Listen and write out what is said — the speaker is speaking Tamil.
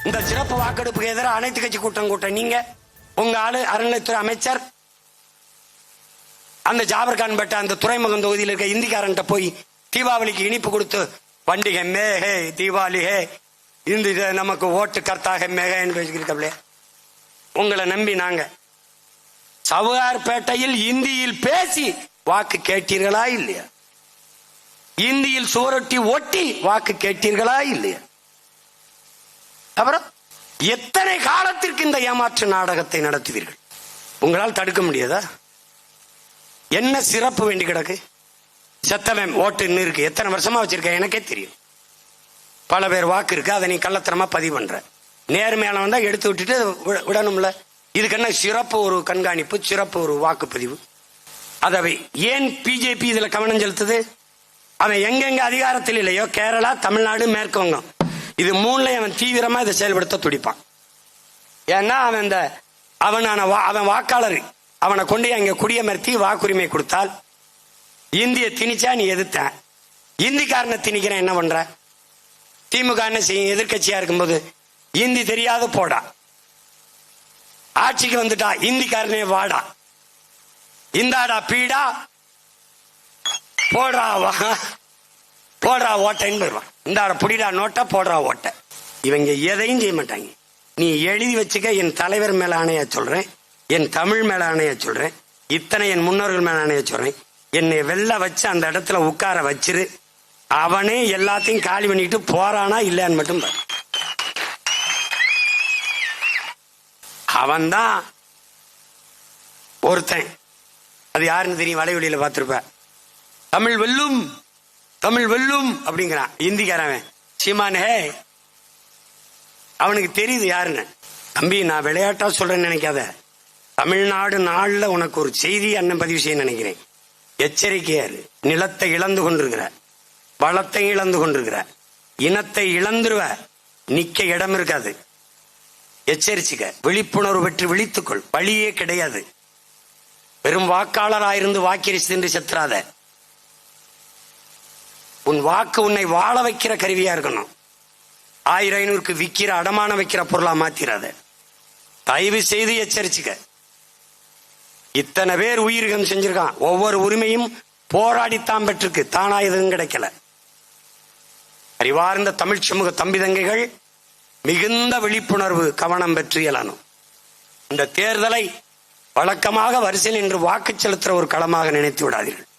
இந்த சிறப்பு வாக்கெடுப்புக்கு எதிராக அனைத்து கட்சி கூட்ட நீங்க உங்க ஆளு அறநிலைத்துறை அமைச்சர் அந்த ஜாபர்கான் பட்ட அந்த துறைமுகம் தொகுதியில் இருக்க இந்திக்காரன்ட்ட போய் தீபாவளிக்கு இனிப்பு கொடுத்து பண்டிகை மேகே தீபாவளி ஹே இந்த நமக்கு ஓட்டு கர்த்தாக மேகன்னு பேசிக்கிட்டு உங்களை நம்பி நாங்க சவுகார்பேட்டையில் இந்தியில் பேசி வாக்கு கேட்டீர்களா இல்லையா? இந்தியில் சுவரொட்டி ஒட்டி வாக்கு கேட்டீர்களா இல்லையா? அப்புறம் எத்தனை காலத்திற்கு இந்த ஏமாற்று நாடகத்தை நடத்துவீர்கள்? உங்களால் தடுக்க முடியாதா? என்ன சிறப்பு வேண்டி கிடக்கு? செத்தவன் ஓட்டு இருக்கு, எத்தனை வருஷமா வச்சிருக்க எனக்கே தெரியும். பல பேர் வாக்கு இருக்கு, அதை நீ கள்ளத்தனமா பதிவு பண்ற. நேர்மையான வந்தா எடுத்து விட்டுட்டு விடணும்ல. இதுக்கு என்ன சிறப்பு ஒரு கண்காணிப்பு, சிறப்பு ஒரு வாக்குப்பதிவு? அதை ஏன் பிஜேபி இதுல கவனம் செலுத்துது? அவன் எங்கெங்க அதிகாரத்தில் இல்லையோ, கேரளா, தமிழ்நாடு, மேற்கு வங்கம், இது மூணுல அவன் தீவிரமா இதை செயல்படுத்த துடிப்பான். ஏன்னா அவன் வாக்காளர், அவனை கொண்டு அங்க குடியமர்த்தி வாக்குரிமை கொடுத்தால் இந்திய திணிச்சா நீ எதிர்த்த, இந்திக்காரனை திணிக்கிறேன் என்ன பண்ற? திமுக என்ன செய்யும்? எதிர்கட்சியா இருக்கும்போது இந்தி தெரியாத போடா, ஆட்சிக்கு வந்துட்டா இந்திக்காரனே வாடா, இந்தாடா பீடா போடுறா போடுறா ஓட்டைன்னு போயிடுவான். இந்தாட புடிடா நோட்டை போடுறா ஓட்டை. இவங்க எதையும் செய்ய மாட்டாங்க. நீ எழுதி வச்சுக்க, என் தலைவர் மேல ஆணையா சொல்றேன், என் தமிழ் மேல ஆணையா சொல்றேன், இத்தனை என் முன்னோர்கள் மேல ஆணையா சொல்றேன், என்னை வெள்ள வச்சு அந்த இடத்துல உட்கார வச்சிரு, அவனே எல்லாத்தையும் காலி பண்ணிட்டு போறானா இல்லையான்னு மட்டும் பாரு. அவன்தான் ஒருத்தன், அது யாருன்னு தெரியும், வலைவெளியில பார்த்திருப்ப. தமிழ் வெல்லும், தமிழ் வெல்லும் அப்படிங்கிறான் இந்திக்காரன் சீமான். ஹே, அவனுக்கு தெரியுது யாருன்னு. தம்பி, நான் விளையாட்டா சொல்றேன்னு நினைக்காத. தமிழ்நாடு நாள்ல உனக்கு ஒரு செய்தி அண்ணன் பதிவு செய்ய நினைக்கிறேன். எச்சரிக்கையாரு. நிலத்தை இழந்து கொண்டிருக்கிற, வளத்தை இழந்து கொண்டிருக்கிற, இனத்தை இழந்துருவ, நிக்க இடம் இருக்காது. எச்சரிச்சுக்க, விழிப்புணர்வு பெற்று விழித்துக்கொள். வழியே கிடையாது. வெறும் வாக்காளராயிருந்து வாக்கிரிச்சு என்று செத்துறாத. உன் வாக்கு உன்னை வாழ வைக்கிற கருவியா இருக்கணும். 1000-500க்கு விக்கிற, அடமான வைக்கிற பொருளா மாத்திராத. தயவு செய்து எச்சரிச்சுக்க. இத்தனை பேர் உயிரிழம் செஞ்சிருக்கான். ஒவ்வொரு உரிமையும் போராடித்தான் பெற்றிருக்கு, தானா எதுவும் கிடைக்கல. அறிவார்ந்த தமிழ் சமூக தம்பி தங்கைகள் மிகுந்த விழிப்புணர்வு கவனம் பெற்று எழணும். இந்த தேர்தலை வழக்கமாக வரிசையில் நின்று வாக்கு செலுத்துற ஒரு களமாக நினைத்து விடாதீர்கள்.